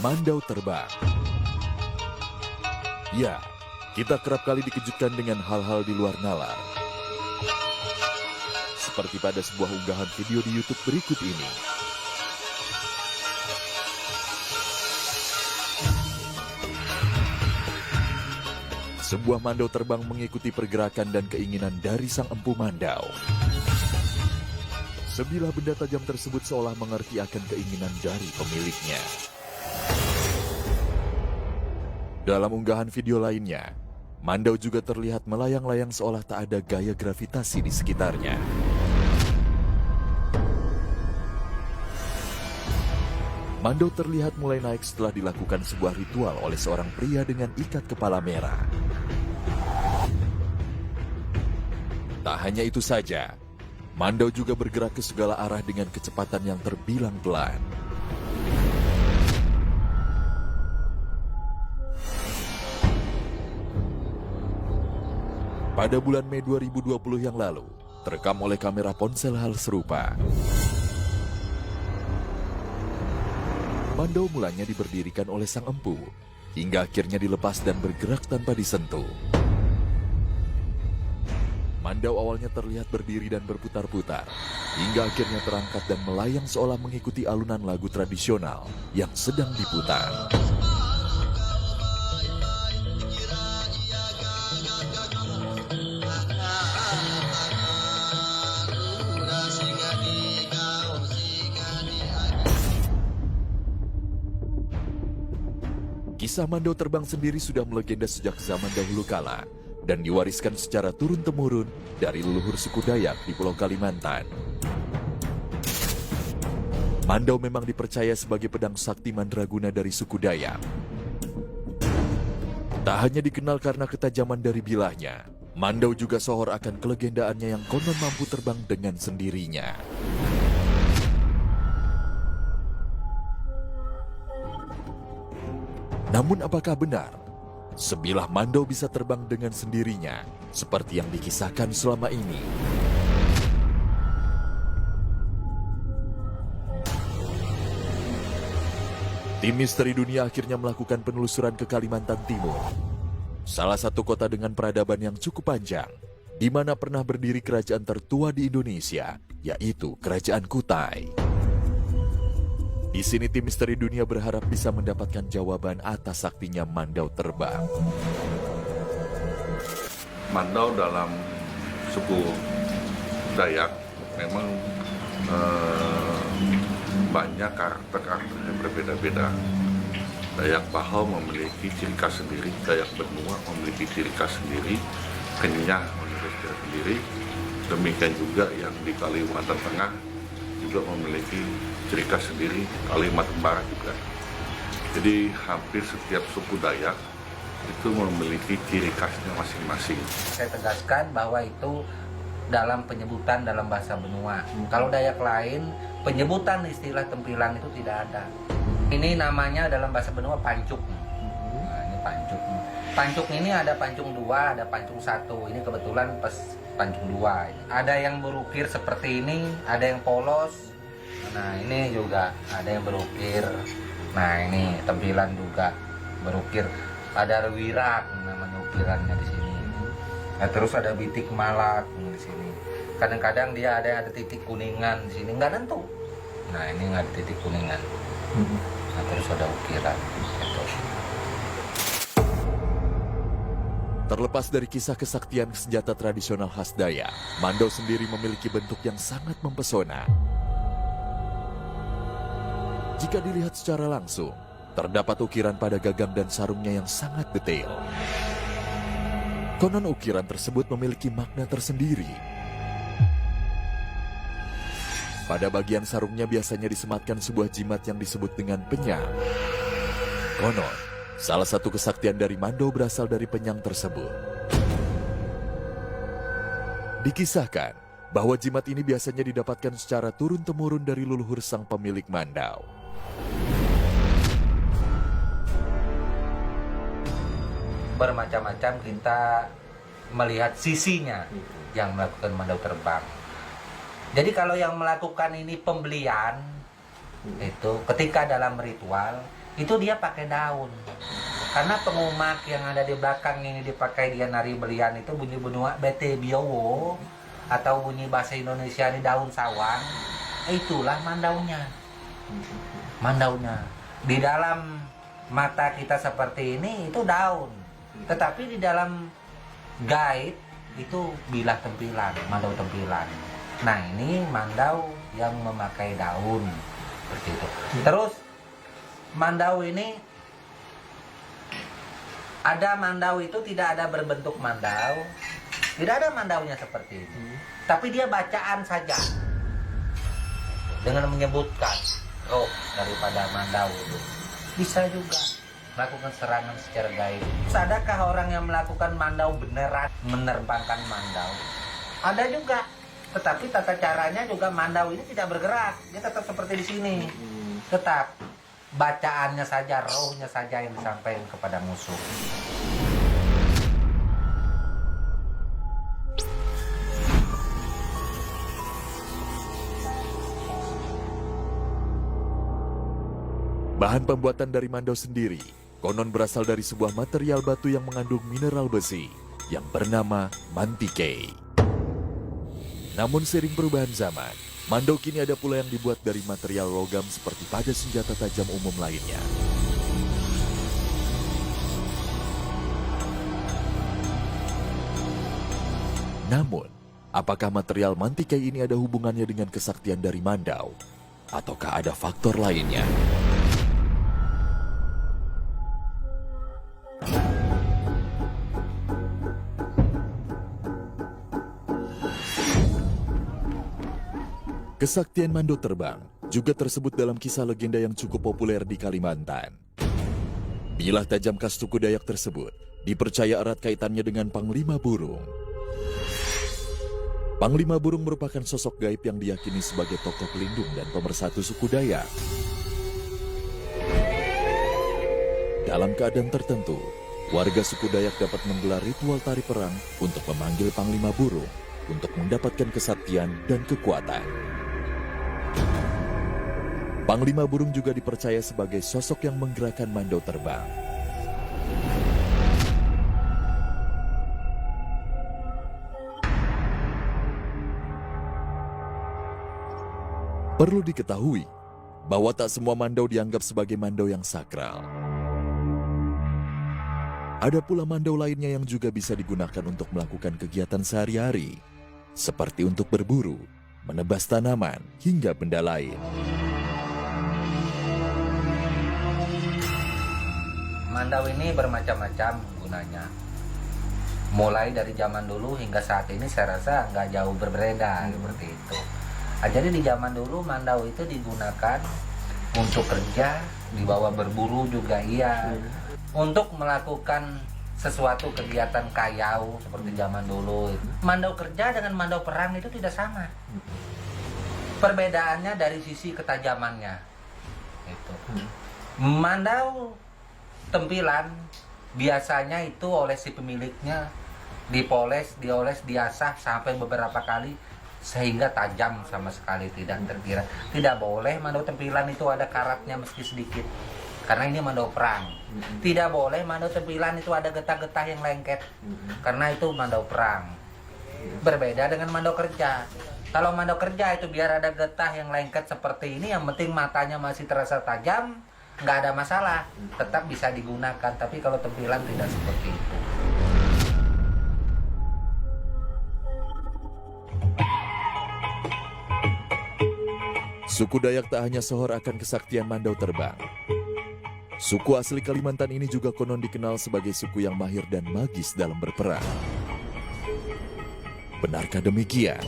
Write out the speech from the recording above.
Mandau terbang. Ya, kita kerap kali dikejutkan dengan hal-hal di luar nalar. Seperti pada sebuah unggahan video di YouTube berikut ini. Sebuah mandau terbang mengikuti pergerakan dan keinginan dari sang empu mandau. Sebilah benda tajam tersebut seolah mengerti akan keinginan dari pemiliknya. Dalam unggahan video lainnya, mandau juga terlihat melayang-layang seolah tak ada gaya gravitasi di sekitarnya. Mandau terlihat mulai naik setelah dilakukan sebuah ritual oleh seorang pria dengan ikat kepala merah. Tak hanya itu saja, mandau juga bergerak ke segala arah dengan kecepatan yang terbilang pelan. Pada bulan Mei 2020 yang lalu, terekam oleh kamera ponsel hal serupa. Mandau mulanya diberdirikan oleh sang empu, hingga akhirnya dilepas dan bergerak tanpa disentuh. Mandau awalnya terlihat berdiri dan berputar-putar, hingga akhirnya terangkat dan melayang seolah mengikuti alunan lagu tradisional yang sedang diputar. Kisah mandau terbang sendiri sudah melegenda sejak zaman dahulu kala dan diwariskan secara turun-temurun dari leluhur suku Dayak di Pulau Kalimantan. Mandau memang dipercaya sebagai pedang sakti mandraguna dari suku Dayak. Tak hanya dikenal karena ketajaman dari bilahnya, mandau juga sohor akan kelegendaannya yang konon mampu terbang dengan sendirinya. Namun apakah benar sebilah mandau bisa terbang dengan sendirinya seperti yang dikisahkan selama ini? Tim Misteri Dunia akhirnya melakukan penelusuran ke Kalimantan Timur, salah satu kota dengan peradaban yang cukup panjang, di mana pernah berdiri kerajaan tertua di Indonesia, yaitu Kerajaan Kutai. Di sini tim Misteri Dunia berharap bisa mendapatkan jawaban atas saktinya mandau terbang. Mandau dalam suku Dayak memang banyak karakter-karakter yang berbeda-beda. Dayak Baho memiliki ciri khas sendiri, Dayak Benua memiliki ciri khas sendiri, Kenyah memiliki ciri khas sendiri. Demikian juga yang di Kalimantan Tengah juga memiliki ciri khas sendiri, Kalimantan Barat juga. Jadi hampir setiap suku Dayak itu memiliki ciri khasnya masing-masing. Saya tegaskan bahwa itu dalam penyebutan dalam bahasa Benua. Kalau Dayak lain, penyebutan istilah tempilan itu tidak ada. Ini namanya dalam bahasa Benua pancuk. Nah, ini pancuk. Pancuk ini ada pancung 2, ada pancung 1. Ini kebetulan pas pancung 2. Ada yang berukir seperti ini, ada yang polos. Nah, ini juga ada yang berukir. Nah, ini tempilan juga berukir. Ada wirak namanya ukirannya di sini. Nah, terus ada bitik malak di sini. Kadang-kadang dia ada titik kuningan di sini, nggak nentu. Nah, ini nggak ada titik kuningan. Nah, terus ada ukiran. Gitu. Terlepas dari kisah kesaktian senjata tradisional khas Dayak, mandau sendiri memiliki bentuk yang sangat mempesona. Jika dilihat secara langsung, terdapat ukiran pada gagang dan sarungnya yang sangat detail. Konon ukiran tersebut memiliki makna tersendiri. Pada bagian sarungnya biasanya disematkan sebuah jimat yang disebut dengan penyang. Konon, salah satu kesaktian dari mandau berasal dari penyang tersebut. Dikisahkan bahwa jimat ini biasanya didapatkan secara turun-temurun dari leluhur sang pemilik mandau. Bermacam-macam kita melihat sisinya yang melakukan mandau terbang. Jadi kalau yang melakukan ini pembelian itu ketika dalam ritual itu dia pakai daun. Karena pengumak yang ada di belakang ini dipakai dia nari belian itu bunyi benua bete biowo atau bunyi bahasa Indonesia ini daun sawan, itulah mandaunya. Mandaunya di dalam mata kita seperti ini itu daun, tetapi di dalam gaib itu bilah tempilan, mandau tempilan. Nah ini mandau yang memakai daun seperti itu. Terus mandau ini ada mandau itu tidak ada berbentuk mandau, tidak ada mandaunya seperti ini, tapi dia bacaan saja dengan menyebutkan roh daripada mandau itu. Bisa juga melakukan serangan secara gaib. Adakah orang yang melakukan mandau beneran menerbangkan mandau? Ada juga, tetapi tata caranya juga mandau ini tidak bergerak, dia tetap seperti di sini. Tetap bacaannya saja, rohnya saja yang disampaikan kepada musuh. Bahan pembuatan dari mandau sendiri konon berasal dari sebuah material batu yang mengandung mineral besi yang bernama mantikei. Namun seiring perubahan zaman, mandau kini ada pula yang dibuat dari material logam seperti pada senjata tajam umum lainnya. Namun, apakah material mantikei ini ada hubungannya dengan kesaktian dari mandau? Ataukah ada faktor lainnya? Kesaktian mandau terbang juga tersebut dalam kisah legenda yang cukup populer di Kalimantan. Bilah tajam khas suku Dayak tersebut dipercaya erat kaitannya dengan Panglima Burung. Panglima Burung merupakan sosok gaib yang diyakini sebagai tokoh pelindung dan pemersatu suku Dayak. Dalam keadaan tertentu, warga suku Dayak dapat menggelar ritual tari perang untuk memanggil Panglima Burung untuk mendapatkan kesaktian dan kekuatan. Panglima Burung juga dipercaya sebagai sosok yang menggerakkan mandau terbang. Perlu diketahui bahwa tak semua mandau dianggap sebagai mandau yang sakral. Ada pula mandau lainnya yang juga bisa digunakan untuk melakukan kegiatan sehari-hari, seperti untuk berburu, menebas tanaman, hingga benda lain. Mandau ini bermacam-macam gunanya. Mulai dari zaman dulu hingga saat ini saya rasa nggak jauh berbeda seperti itu. Jadi di zaman dulu mandau itu digunakan untuk kerja, dibawa berburu juga iya. Untuk melakukan sesuatu kegiatan kayau seperti zaman dulu. Mandau kerja dengan mandau perang itu tidak sama. Perbedaannya dari sisi ketajamannya. Itu. Mandau tempilan biasanya itu oleh si pemiliknya dipoles, dioles, diasah sampai beberapa kali sehingga tajam sama sekali tidak terkira. Tidak boleh mandau tempilan itu ada karatnya meski sedikit, karena ini mandau perang. Tidak boleh mandau tempilan itu ada getah-getah yang lengket, karena itu mandau perang. Berbeda dengan mandau kerja. Kalau mandau kerja itu biar ada getah yang lengket seperti ini, yang penting matanya masih terasa tajam, nggak ada masalah, tetap bisa digunakan. Tapi kalau tempilan tidak seperti itu. Suku Dayak tak hanya sohor akan kesaktian mandau terbang. Suku asli Kalimantan ini juga konon dikenal sebagai suku yang mahir dan magis dalam berperang. Benarkah demikian?